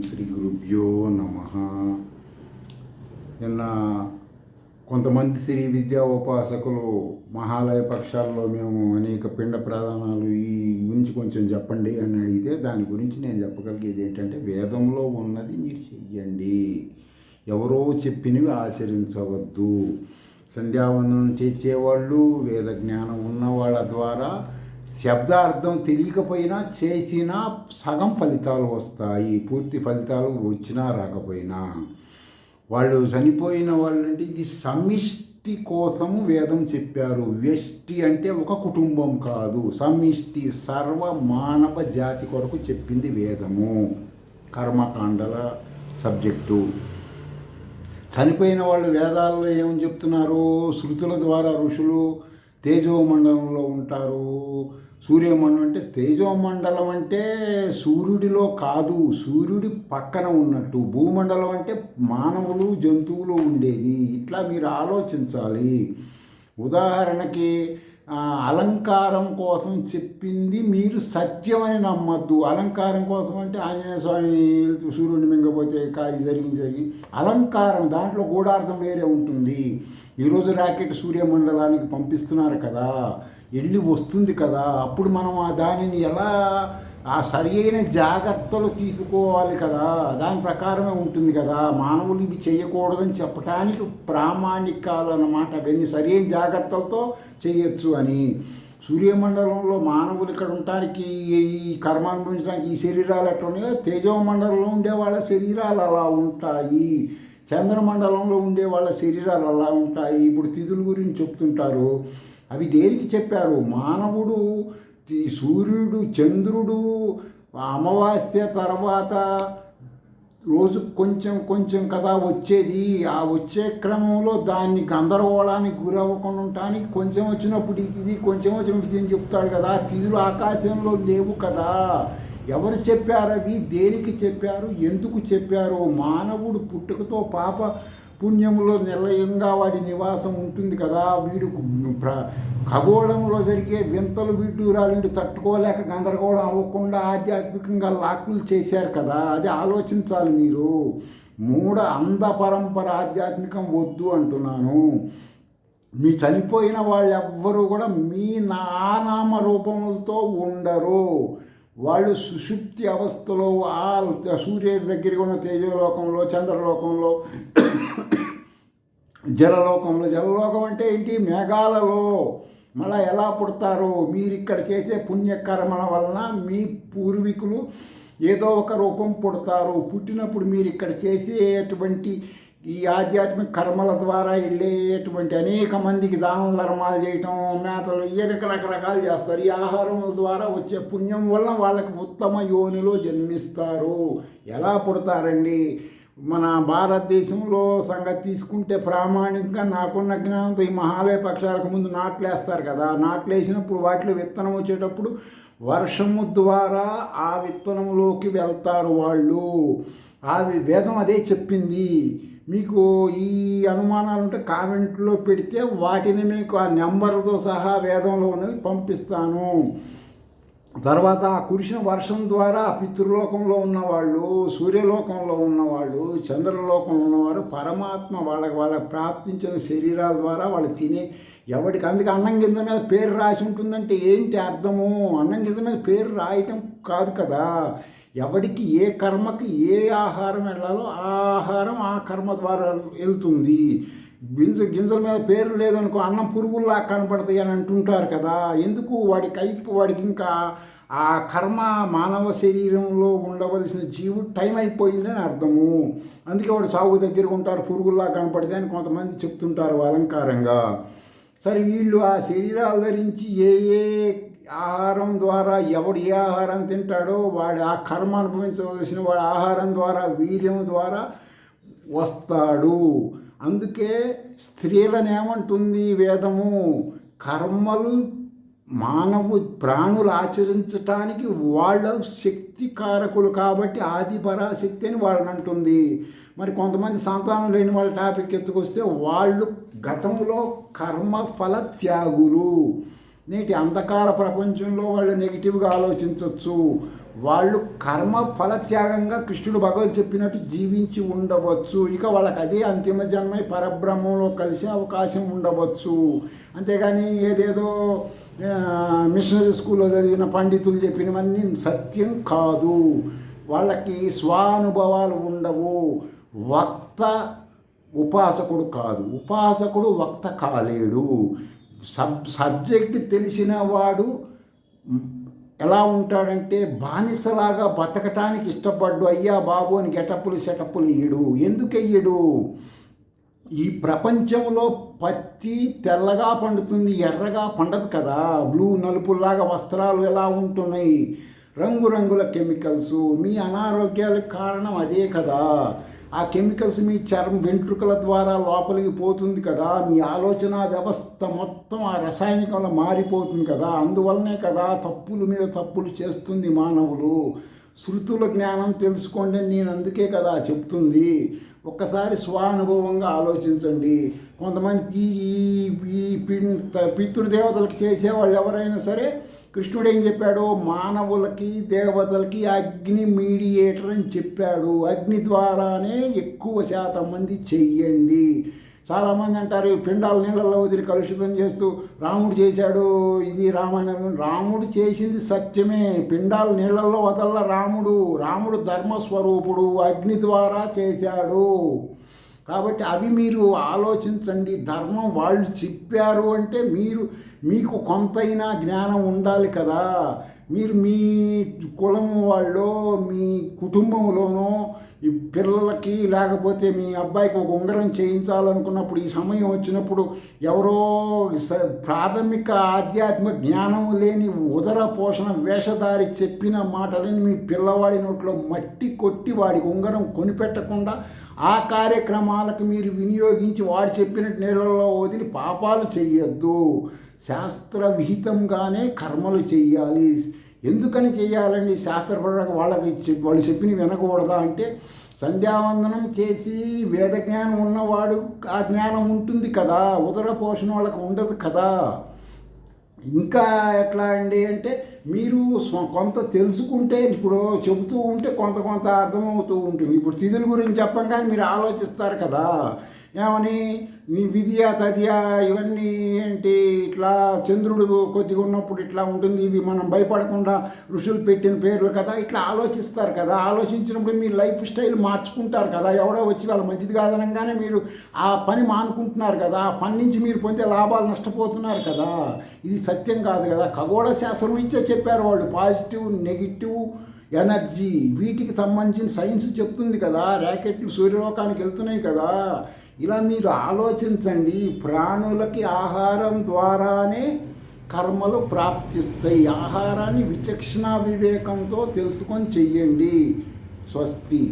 శ్రీ గురుభ్యో నమః. నిన్న కొంతమంది శ్రీ విద్యా ఉపాసకులు మహాలయ పక్షాల్లో మేము అనేక పిండ ప్రదానాలు ఈ గురించి కొంచెం చెప్పండి అని అడిగితే దాని గురించి నేను చెప్పగలిగేది ఏంటంటే, వేదంలో ఉన్నది మీరు చెయ్యండి, ఎవరో చెప్పినవి ఆచరించవద్దు. సంధ్యావందనం చేసేవాళ్ళు, వేద జ్ఞానం ఉన్న వాళ్ళ ద్వారా శబ్దార్థం తెలియకపోయినా చేసినా సగం ఫలితాలు వస్తాయి, పూర్తి ఫలితాలు వచ్చినా రాకపోయినా. వాళ్ళు చనిపోయిన వాళ్ళంటే ఇది సమిష్టి కోసము వేదం చెప్పారు. వ్యష్టి అంటే ఒక కుటుంబం కాదు, సమిష్టి సర్వ మానవ జాతి కొరకు చెప్పింది వేదము. కర్మకాండల సబ్జెక్టు. చనిపోయిన వాళ్ళు వేదాల్లో ఏమని చెప్తున్నారు? శృతుల ద్వారా ఋషులు తేజోమండలంలో ఉంటారు. సూర్యమండలం అంటే తేజోమండలం అంటే సూర్యుడిలో కాదు, సూర్యుడి పక్కన ఉన్నట్టు. భూమండలం అంటే మానవులు జంతువులు ఉండేది. ఇట్లా మీరు ఆలోచించాలి. ఉదాహరణకి అలంకారం కోసం చెప్పింది మీరు సత్యమని నమ్మద్దు. అలంకారం కోసం అంటే ఆంజనేయ స్వామి సూర్యుడిని మింగపోతే కాది జరిగింది. అలంకారం దాంట్లో గూఢార్థం వేరే ఉంటుంది. ఈరోజు రాకెట్ సూర్యమండలానికి పంపిస్తున్నారు కదా, వెళ్ళి వస్తుంది కదా, అప్పుడు మనం దానిని ఎలా సరి అయిన జాగ్రత్తలు తీసుకోవాలి కదా, దాని ప్రకారమే ఉంటుంది కదా. మానవులు ఇవి చేయకూడదని చెప్పడానికి ప్రామాణికాలు అన్నమాట. అవన్నీ సరి అయిన జాగ్రత్తలతో చేయొచ్చు అని. సూర్యమండలంలో మానవులు ఇక్కడ ఉండటానికి, ఈ కర్మ అనుభవించడానికి ఈ శరీరాలు ఎట్లా ఉన్నాయో, తేజోమండలంలో ఉండే వాళ్ళ శరీరాలు అలా ఉంటాయి. చంద్రమండలంలో ఉండే వాళ్ళ శరీరాలు అలా ఉంటాయి. ఇప్పుడు తిథుల గురించి చెప్తుంటారు. అవి దేనికి చెప్పారు? మానవుడు సూర్యుడు, చంద్రుడు అమావాస్య తర్వాత రోజు కొంచెం కొంచెం కదా వచ్చేది. ఆ వచ్చే క్రమంలో దాన్ని గందరగోళానికి గురవ్వకుండా ఉండటానికి కొంచెం వచ్చినప్పుడు ఇది, కొంచెం వచ్చినప్పుడు ఇది అని చెప్తాడు కదా. తిథులు ఆకాశంలో లేవు కదా. ఎవరు చెప్పారు? అవి దేనికి చెప్పారు, ఎందుకు చెప్పారు? మానవుడు పుట్టుకతో పాప పుణ్యములో నిలయంగా వాడి నివాసం ఉంటుంది కదా. వీడు ఖగోళంలో జరిగే వింతలు వీడు తట్టుకోలేక గందరగోళం అవ్వకుండా ఆధ్యాత్మికంగా లాక్కులు చేశారు కదా. అది ఆలోచించాలి మీరు. అంధ పరంపర ఆధ్యాత్మికం వద్దు అంటున్నాను. మీ చనిపోయిన వాళ్ళు ఎవ్వరూ కూడా మీ నామ రూపములతో ఉండరు. వాళ్ళు సుషుప్తి అవస్థలో సూర్యుడి దగ్గరికి ఉన్న తేజోలోకంలో, చంద్రలోకంలో, జలలోకం అంటే ఏంటి? మేఘాలలో. మళ్ళీ ఎలా పుడతారు? మీరు ఇక్కడ చేసే పుణ్యకర్మల వలన మీ పూర్వీకులు ఏదో ఒక రూపం పుడతారు. పుట్టినప్పుడు మీరు ఇక్కడ చేసేటువంటి ఈ ఆధ్యాత్మిక కర్మల ద్వారా వెళ్ళేటువంటి అనేక మందికి దానం ధర్మాలు చేయటం, మేతలు, రకరకాలు చేస్తారు. ఈ ఆహారం ద్వారా వచ్చే పుణ్యం వలన వాళ్ళకి ఉత్తమ యోనిలో జన్మిస్తారు. ఎలా పుడతారండి? మన భారతదేశంలో సంగతి తీసుకుంటే ప్రామాణికంగా నాకున్న జ్ఞానంతో ఈ మహాలయ పక్షాలకు ముందు నాట్లేస్తారు కదా. నాట్లేసినప్పుడు వాటిలో విత్తనం వచ్చేటప్పుడు వర్షము ద్వారా ఆ విత్తనంలోకి వెళ్తారు వాళ్ళు. వేదం అదే చెప్పింది. మీకు ఈ అనుమానాలు ఉంటే కామెంట్లో పెడితే వాటిని మీకు ఆ నెంబర్తో సహా వేదంలో ఉన్నవి పంపిస్తాను. తర్వాత ఆ కురిసిన వర్షం ద్వారా పితృలోకంలో ఉన్నవాళ్ళు, సూర్యలోకంలో ఉన్నవాళ్ళు, చంద్రలోకంలో ఉన్నవారు పరమాత్మ వాళ్ళకి ప్రాప్తించిన శరీరాల ద్వారా వాళ్ళు తినే ఎవరికి. అందుకే అన్నం గింజ మీద పేరు రాసి ఉంటుందంటే ఏంటి అర్థము? అన్నం గింజ మీద పేరు రాయటం కాదు కదా. ఎవరికి ఏ కర్మకి ఏ ఆహారం వెళ్ళాలో ఆ ఆహారం ఆ కర్మ ద్వారా వెళ్తుంది. గింజల మీద పేరు లేదనుకో, అన్నం పురుగుల్లా కనపడతాయి అని అంటుంటారు కదా. ఎందుకు? వాడికి ఇంకా ఆ కర్మ మానవ శరీరంలో ఉండవలసిన జీవుడు టైం అయిపోయిందని అర్థము. అందుకే వాడు సాగు దగ్గరకు ఉంటారు, పురుగుల్లా కనపడితే అని కొంతమంది చెప్తుంటారు అలంకారంగా. సరే, వీళ్ళు ఆ శరీరాలు ధరించి ఏ ఆహారం ద్వారా ఎవడు ఏ ఆహారం తింటాడో వాడు ఆ కర్మ అనుభవించవలసిన వాడు ఆహారం ద్వారా, వీర్యం ద్వారా వస్తాడు. అందుకే స్త్రీలను ఏమంటుంది వేదము? కర్మలు ప్రాణులు ఆచరించటానికి వాళ్ళ శక్తి కారకులు కాబట్టి ఆది పరాశక్తి అని వాళ్ళని అంటుంది. మరి కొంతమంది సంతానం లేని వాళ్ళ టాపిక్ ఎత్తుకొస్తే వాళ్ళు గతంలో కర్మఫల త్యాగులు. నేటి అంధకార ప్రపంచంలో వాళ్ళు నెగిటివ్గా ఆలోచించవచ్చు. వాళ్ళు కర్మ ఫలత్యాగంగా కృష్ణుడు భగవత్ చెప్పినట్టు జీవించి ఉండవచ్చు. ఇక వాళ్ళకి అదే అంతిమ జన్మై పరబ్రహ్మంలో కలిసే అవకాశం ఉండవచ్చు. అంతేగాని ఏదేదో మిషనరీ స్కూల్లో చదివిన పండితులు చెప్పినవన్నీ సత్యం కాదు. వాళ్ళకి స్వానుభవాలు ఉండవు. వక్త ఉపాసకుడు కాదు, ఉపాసకుడు వక్త కాలేడు. సబ్జెక్ట్ తెలిసిన వాడు ఎలా ఉంటాడంటే బానిసలాగా బతకటానికి ఇష్టపడ్డు అయ్యా బాబు అని గెటప్పులు సెటప్పులు ఇయ్యడు. ఎందుకు వెయ్యడు? ఈ ప్రపంచంలో పత్తి తెల్లగా పండుతుంది, ఎర్రగా పండదు కదా. బ్లూ నలుపులాగా వస్త్రాలు ఎలా ఉంటున్నాయి, రంగురంగుల కెమికల్స్. మీ అనారోగ్యాలకు కారణం అదే కదా. ఆ కెమికల్స్ మీ వెంట్రుకల ద్వారా లోపలికి పోతుంది కదా. మీ ఆలోచన వ్యవస్థ మొత్తం ఆ రసాయనికంలో మారిపోతుంది కదా. అందువల్లనే కదా తప్పుల మీద తప్పులు చేస్తుంది మానవులు. శృతుల జ్ఞానం తెలుసుకోండి నేను అందుకే కదా చెప్తుంది. ఒక్కసారి స్వానుభవంగా ఆలోచించండి. కొంతమంది ఈ పితృదేవతలకు చేసేవాళ్ళు ఎవరైనా సరే కృష్ణుడు ఏం చెప్పాడు? మానవులకి దేవతలకి అగ్ని మీడియేటర్ అని చెప్పాడు. అగ్ని ద్వారానే ఎక్కువ శాతం మంది చెయ్యండి. చాలామంది అంటారు పిండాలు నీళ్ళల్లో వదిలి కలుషితం చేస్తూ రాముడు చేశాడు ఇది రామాయణం. రాముడు చేసింది సత్యమే. పిండాలు నీళ్ళల్లో వదల్ల రాముడు ధర్మస్వరూపుడు, అగ్ని ద్వారా చేశాడు. కాబట్టి అవి మీరు ఆలోచించండి. ధర్మం వాళ్ళు చెప్పారు అంటే మీకు కొంతైనా జ్ఞానం ఉండాలి కదా. మీరు మీ కులం వాళ్ళో మీ కుటుంబంలోనో ఈ పిల్లలకి లేకపోతే మీ అబ్బాయికి ఒక ఉంగరం చేయించాలనుకున్నప్పుడు ఈ సమయం వచ్చినప్పుడు ఎవరో ప్రాథమిక ఆధ్యాత్మిక జ్ఞానం లేని ఉదర పోషణ వేషధారి చెప్పిన మాటలని మీ పిల్లవాడి నోట్లో మట్టి కొట్టి వాడికి ఉంగరం కొనిపెట్టకుండా ఆ కార్యక్రమాలకు మీరు వినియోగించి వాడు చెప్పినట్టు నీళ్ళల్లో వదిలి పాపాలు చెయ్యొద్దు. శాస్త్ర విహితంగానే కర్మలు చెయ్యాలి. ఎందుకని చెయ్యాలండి? శాస్త్రపరంగా వాళ్ళు చెప్పినవి వినకూడదా అంటే సంధ్యావందనం చేసి వేద జ్ఞానం ఉన్నవాడు ఆ జ్ఞానం ఉంటుంది కదా, ఉదర పోషణ వాళ్ళకు ఉండదు కదా. ఇంకా ఎట్లా అండి అంటే మీరు కొంత తెలుసుకుంటే ఇప్పుడు చెబుతూ ఉంటే కొంత అర్థమవుతూ ఉంటుంది. ఇప్పుడు తిథుల గురించి చెప్పంగానే మీరు ఆలోచిస్తారు కదా, ఏమని నీ విద్య తదియ ఇవన్నీ ఏంటి ఇట్లా చంద్రుడు కొద్దిగా ఉన్నప్పుడు ఇట్లా ఉంటుంది, ఇవి మనం భయపడకుండా ఋషులు పెట్టిన పేర్లు కదా, ఇట్లా ఆలోచిస్తారు కదా. ఆలోచించినప్పుడు మీ లైఫ్ స్టైల్ మార్చుకుంటారు కదా. ఎవడో వచ్చి వాళ్ళ మంచిది కాదనగానే మీరు ఆ పని మానుకుంటున్నారు కదా. ఆ పని నుంచి మీరు పొందే లాభాలు నష్టపోతున్నారు కదా. ఇది సత్యం కాదు కదా. ఖగోళ శాస్త్రం ఇచ్చే చెప్పారు వాళ్ళు. పాజిటివ్ నెగిటివ్ ఎనర్జీ వీటికి సంబంధించిన సైన్స్ చెప్తుంది కదా. ర్యాకెట్లు సూర్యలోకానికి వెళ్తున్నాయి కదా. ఇలా మీరు ఆలోచించండి. ప్రాణులకి ఆహారం ద్వారానే కర్మలు ప్రాప్తిస్తాయి. ఆహారాన్ని విచక్షణ వివేకంతో తెలుసుకొని చెయ్యండి. స్వస్తి.